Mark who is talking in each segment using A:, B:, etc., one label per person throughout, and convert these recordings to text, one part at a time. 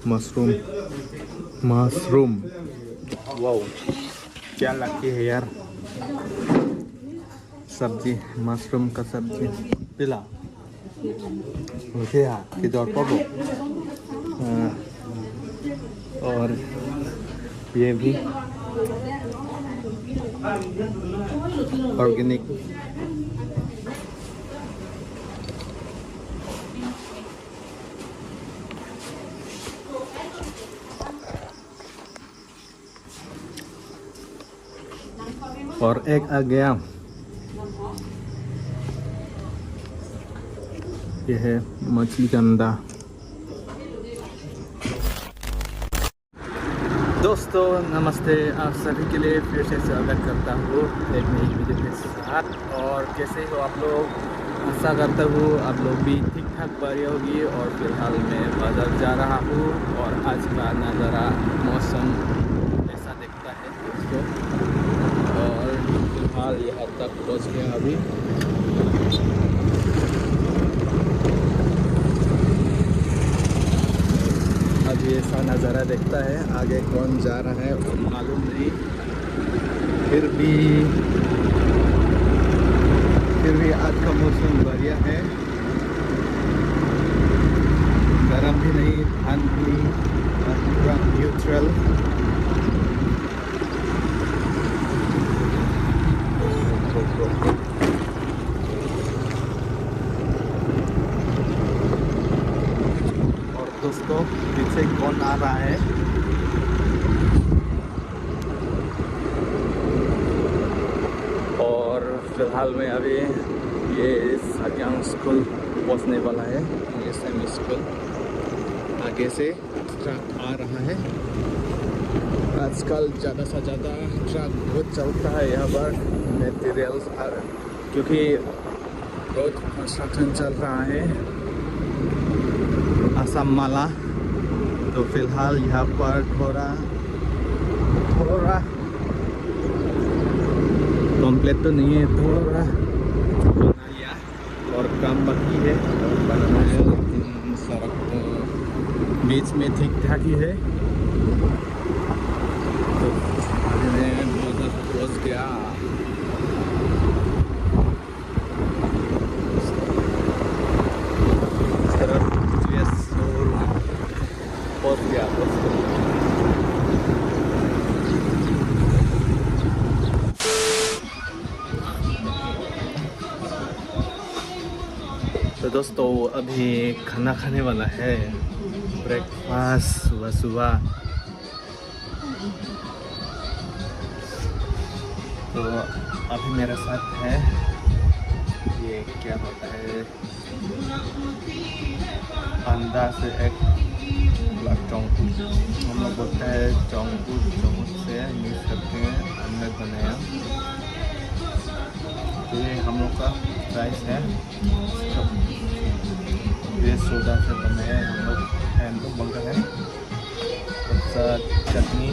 A: Mushroom mushroom wow, क्या lucky है यार। सब्जी, मशरूम का सब्जी पिला मुझे किधर पड़ो। और ये भी ऑर्गेनिक। और एक आ गया, यह है मछली का अंडा। दोस्तों नमस्ते, आप सभी के लिए फिर से स्वागत करता हूँ एक नई वीडियो के साथ। और कैसे हो आप लोग, आशा करता हूँ आप लोग भी ठीक ठाक बढ़िया होगी। और फिलहाल मैं बाजार जा रहा हूँ और आज का नज़ारा मौसम ऐसा दिखता है दोस्तों। और फिलहाल यहाँ तक पहुँच गया अभी। अभी ऐसा नज़ारा दिखता है, आगे कौन जा रहा है वो मालूम नहीं। फिर भी आज का मौसम बढ़िया है, गर्म भी नहीं, ठंड भी नहीं, पूरा न्यूट्रल। और दोस्तों पीछे कौन आ रहा है? और फिलहाल में अभी ये साक्यांग स्कूल पहुंचने वाला है, SM स्कूल। आगे से ट्रक आ रहा है। आजकल ज़्यादा से ज़्यादा ट्रक बहुत चलता है यहाँ पर, मटेरियल्स क्योंकि रोड कंस्ट्रक्शन चल रहा है असम माला। तो फिलहाल यहाँ पर थोड़ा कंप्लीट तो नहीं है, थोड़ा बना लिया और काम बाकी है बनाना है। लेकिन सड़क तो बीच में ठीक ठाक ही है। तो अभी मैं बहुत पहुँच गया। इस तरफ पहुँच गया। तो दोस्तों अभी खाना खाने वाला है, ब्रेकफास्ट सुबह सुबह। तो अभी मेरे साथ है, ये क्या होता है, अंडा से एक ब्लैक चौंकू, हम लोग बोलते हैं चौंकू, चौंकू से मिक्स करके अंडा बनाया। तो ये हम लोग का राइस है, ये सोडा से बनाया हम लोग बोलते हैं। चटनी,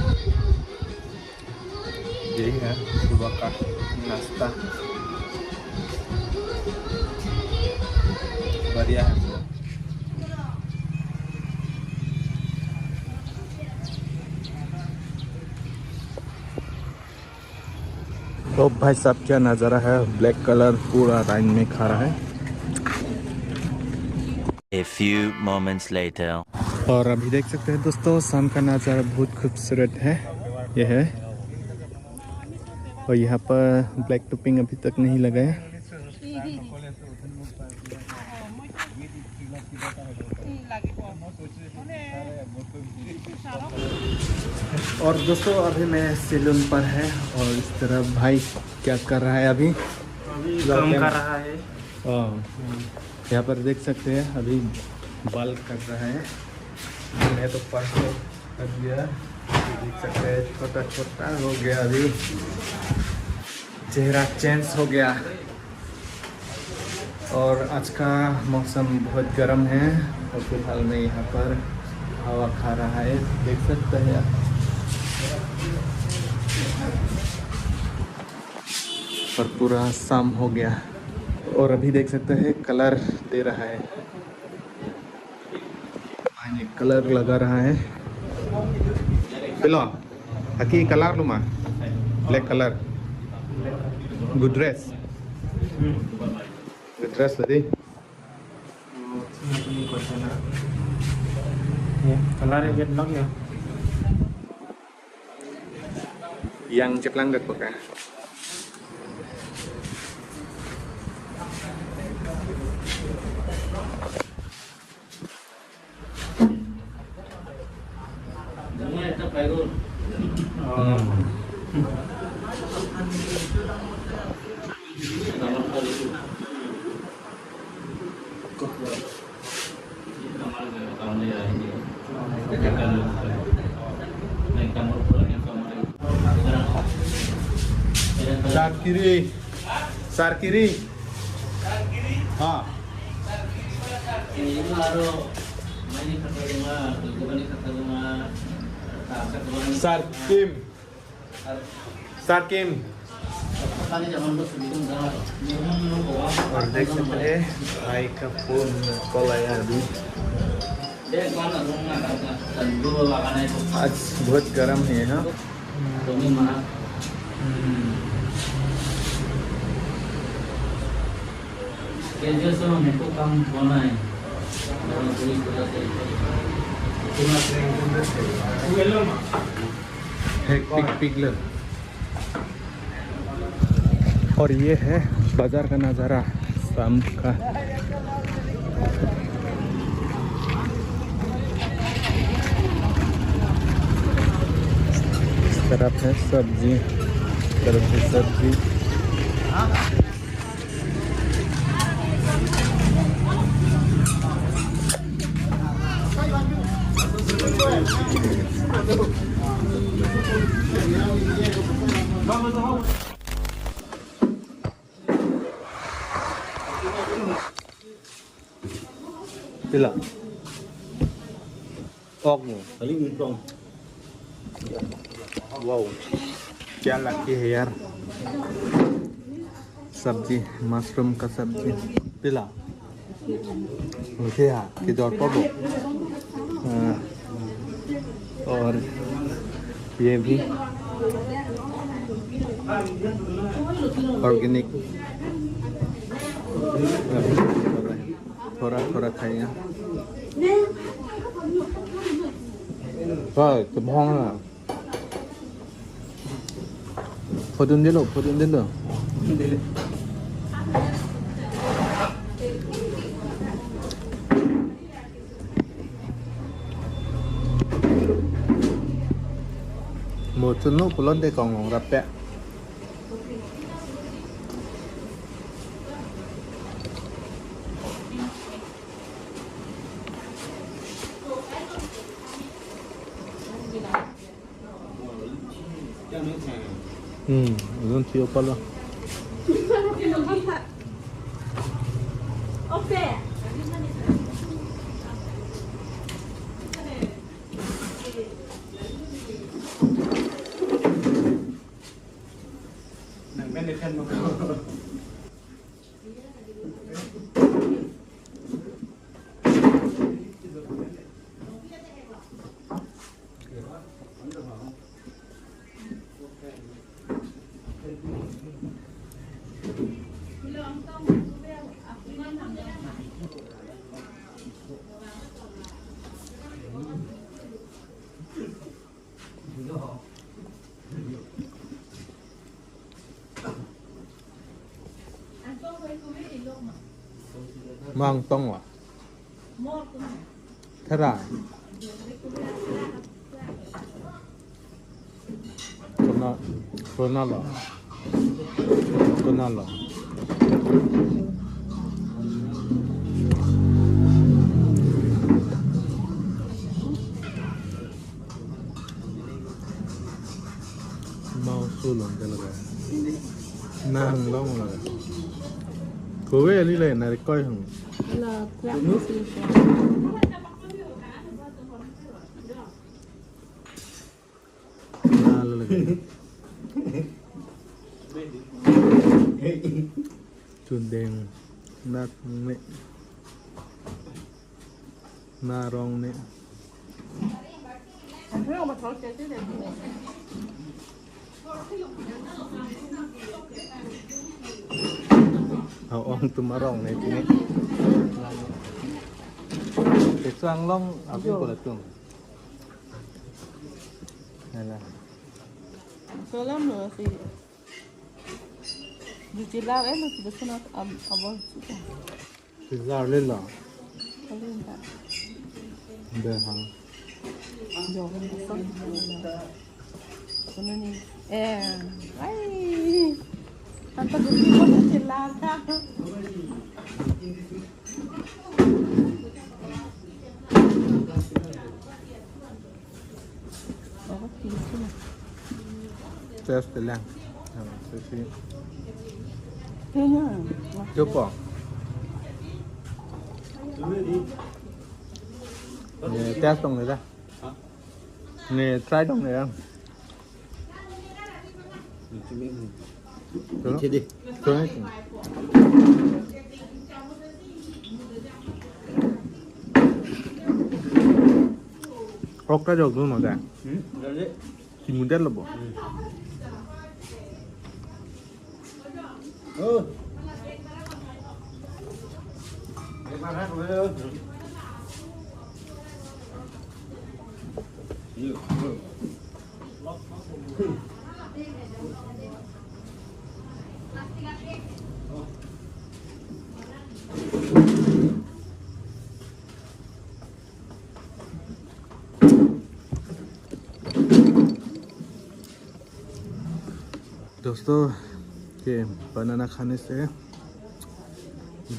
A: यही है सुबह का नाश्ता, बढ़िया है। तो भाई साहब क्या नज़ारा है, ब्लैक कलर पूरा लाइन में खा रहा है।
B: A few moments later.
A: और अभी देख सकते हैं दोस्तों शाम का नज़ारा बहुत खूबसूरत है, यह है। और यहाँ पर ब्लैक टॉपिंग अभी तक नहीं लगा है। और दोस्तों अभी मैं सैलून पर है और इस तरफ भाई क्या कर रहा है, अभी
C: काम कर रहा है।
A: यहाँ पर देख सकते हैं अभी बाल कट रहा है। मैं तो परसों कर दिया, देख सकते हैं छोटा छोटा हो गया, अभी चेहरा चेंज हो गया। और आज का मौसम बहुत गर्म है और फिलहाल मैं यहाँ पर हवा खा रहा है, देख सकते हैं आप। और पूरा शाम हो गया और अभी देख सकते हैं कलर दे रहा है। ये कलर लगा रहा है
D: Belum. Aki color lu mah. Black color. Good dress. Good dress tadi.
C: Ya, kalarnya get lock ya.
D: Yang ceplang gak pakai. Sar kiri. Sar kiri. Ha.
E: Ini baru ini kata rumah
D: Sar Kim. Sar Kim.
E: kali zaman dulu sebelum dah
A: और देख सकते हैं भाई का phone call आया अभी
E: dia kan rumah dan dulu lakannya itu
A: आज बहुत गर्म है हाँ
E: ini mah dia sama itu kan bonai orang tulis berarti
A: एक पिक पिगलर और ये है बाजार का नज़ारा शाम का इस तरफ है सब्जी इस तरफ है सब्जी Bila Ong
C: Paling untung.
A: wow क्या लकी है यार सब्जी मशरूम का सब्जी पिला ओके कि दौड़ पाबो और ये भी ऑर्गेनिक थोड़ा थोड़ा खाइए rồi tụm hoang là 포든 딜러 một chân nút của lon đây còn gặp bẹ 이건 뒤에 빨라 mang tông à thế ra Ronaldo mau sulung talaga nang long là cô về đi lên này coi hùng
F: là quẹt xì xì
A: na lagi chun đen nát nè na rong nè
D: เอาอองตุมาร้องในที่นี้ไปสร้างล่องเอาที่คนละตุ่มนั่นแหละ
F: Salam nữa thì dù chỉ lao ấy nó chỉ được nó abang suka.
D: ถึงเราเล่นเหรอ
F: Kalau enggak,
D: เดินทาง
F: jangan besar. Kono ni, ay, tante gusti pun celak kan. Oh, gitu lah.
D: เจสเป็นแรงเจสซี่
F: Kayaknya.
D: เจ้าป่องเนี่ยเจสตรงไหนจ้ะเนี่ยใช้ตรงไหนอ่ะตัวนี้ดิตัวนี้ออกกระจกดูหน่อยจ้ะกินมุนเด็ดหรือเปล่าदोस्तों ये बनाना खाने से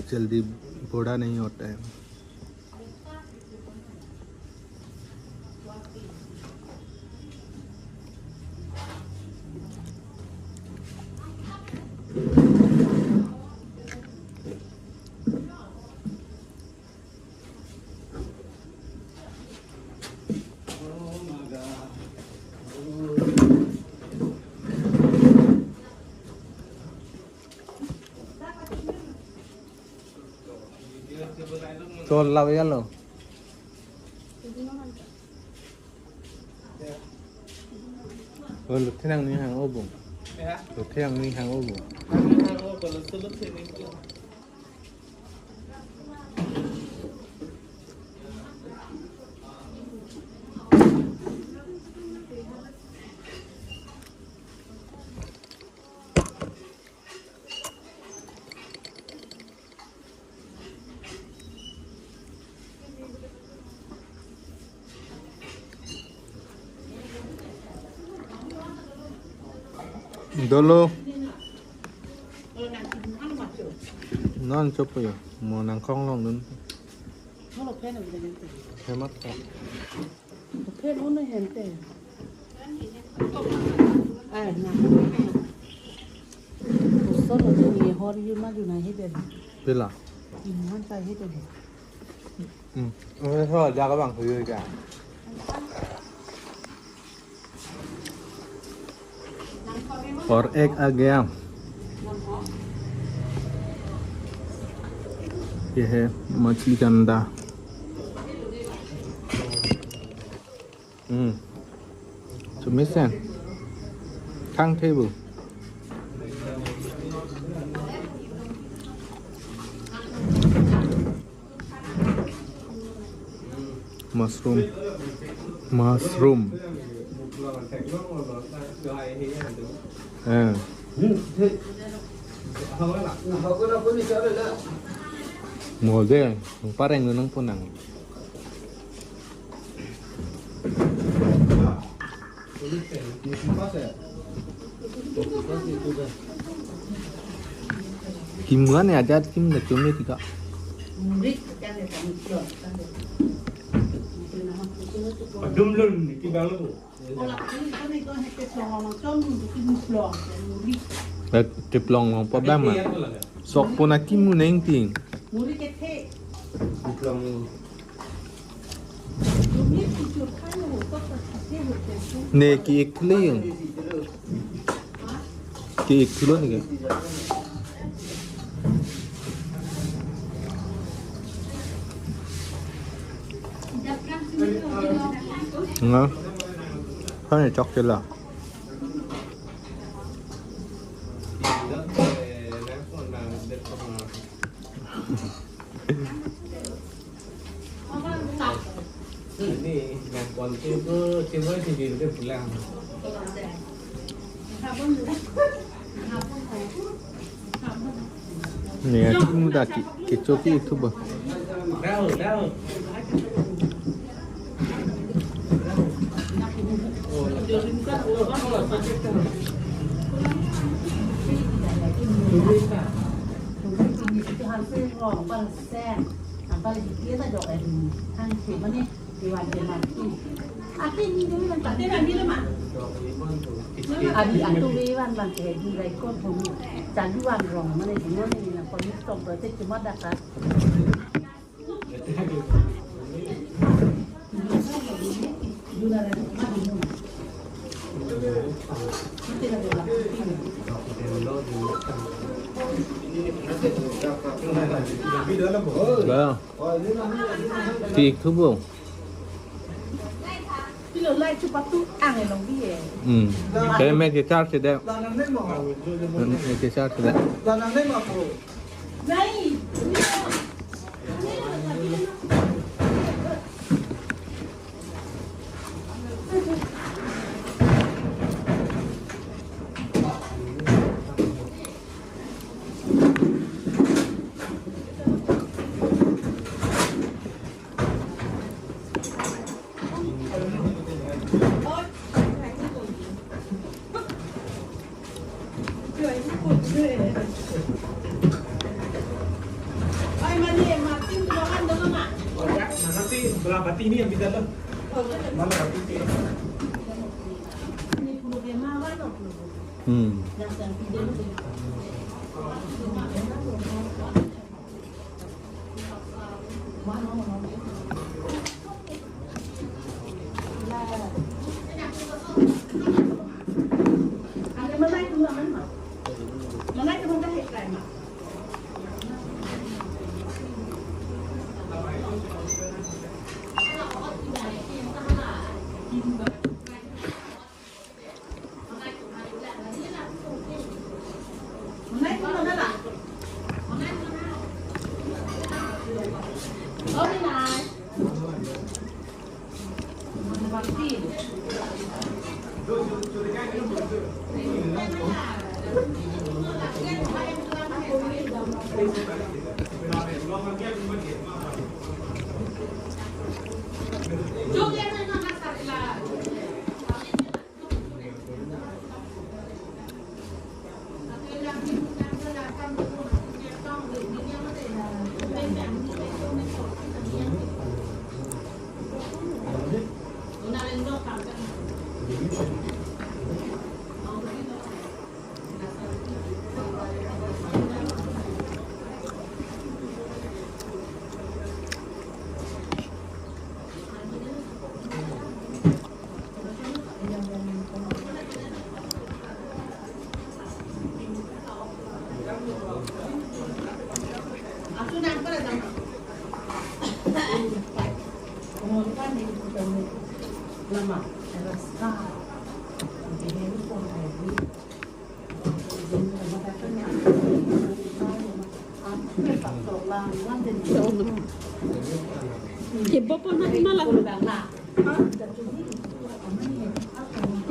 D: जल्दी बूढ़ा नहीं होता है। तो लाव यालो lượt thế năng ní hàng ô bụng lượt thế năng ní hàng ô bụng Dolo non chụp rồi mà nàng không lòng nữa
F: Nó là phen ở đây này.
D: hay mất rồi
F: Phen nó hèn tệ. Nah. Usul là gì hor như mà dù này hết rồi.
D: biết là
F: Hắn tay hết rồi.
D: thôi ra các bạn thử cả और एक आ गया ये है मछली का अंडा to missing khang table mushroom mùa dê phát anh người nông phun nặng kim mướn này aja kim là chúng này thì kak
C: Dum lun ni kibang lu.
D: Teplong long problem mà sok pun akim mu neng ting ne ki ek clean ki ek kilo ni ke nga Kan chok chila.
A: Ini yang konti itu cuma sendiri dia pulang.
D: Nè chúng ta chỉ cho cái YouTuber.
A: Đâu.
F: Itu hasil orang balsen, balik kita jauh kan sih mana diwan mati. Ati ni dia kan tak ada ni lama. Abi atu diwan bang ke di rekod pun jaduan rong mana di mana ni nak polis tom berarti cuma dapat.
D: Vâng. Thì YouTuber.
F: Bila lai cepat tu angin long dia.
D: Cái mấy cái chart thì đẹp. Mấy cái chart thì đẹp.
F: Nai. Ay, mali, Martin, tulungan daw nga.
C: Nanti belah pati ini yang di dalam. Mana pati ini?
F: Ini problema apa tu? Yang video tu. Ada mana itu mana? Mana itu mana hektar mah? Lama, rasa. Ini pun lagi. Kebab pun nak malah.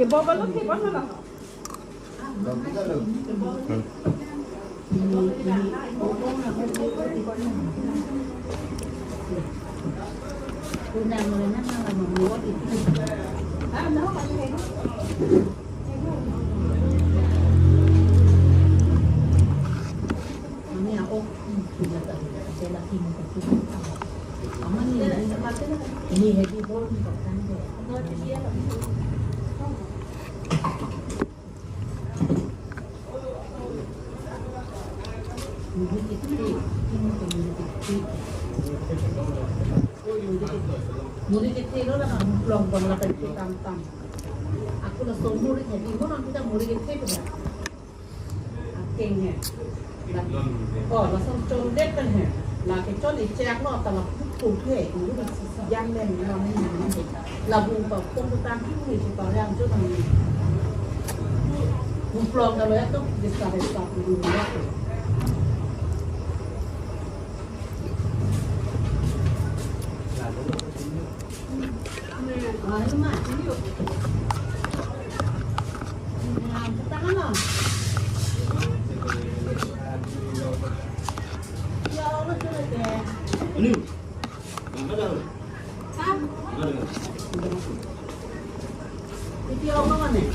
F: Kebab pun nak malah. Kuna mwana mama mwa itu. Dah apa ni? Mami aku sudah tak ada lagi nak tu. Aman ni ini heavy ball ni kan dia. Ada dia lah. Murid kecil lo lah lombang lah kecil tam. Aku lah so murid jadi mana kita murid kecil tu dah. Akengnya. Oh, langsung condet kan है. Lah kecil icek lo tak lah cùng thể cũng rất là gian lên nó mới nhìn là vùng bảo không có tan cái gì thì bảo rằng cho mình vùng plong đâu đấyต้องเด็ดขาดดูว่าอะไรมาที่อยู่งานตั้งหน่อยยาวแล้วจะแก่นี่ครับไปเที่ยวมาเนี่ย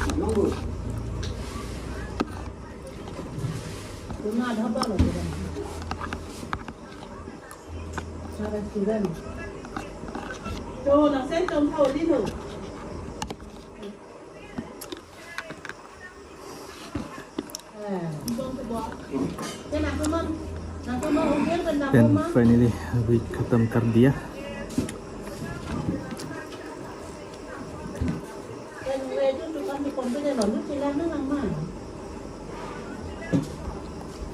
F: คุณน่าทับบ้านหรอเนี่ยชาเป็นสตูเดนต์โจนักเส้นจมเท่าที่หนู
A: Dan finally we खत्म कर दिया.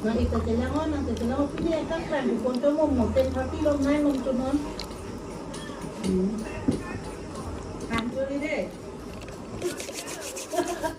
F: Nah itu celangon, nanti celangon pilih kan kan, bukan cuma mau tempat pilih naik nonton.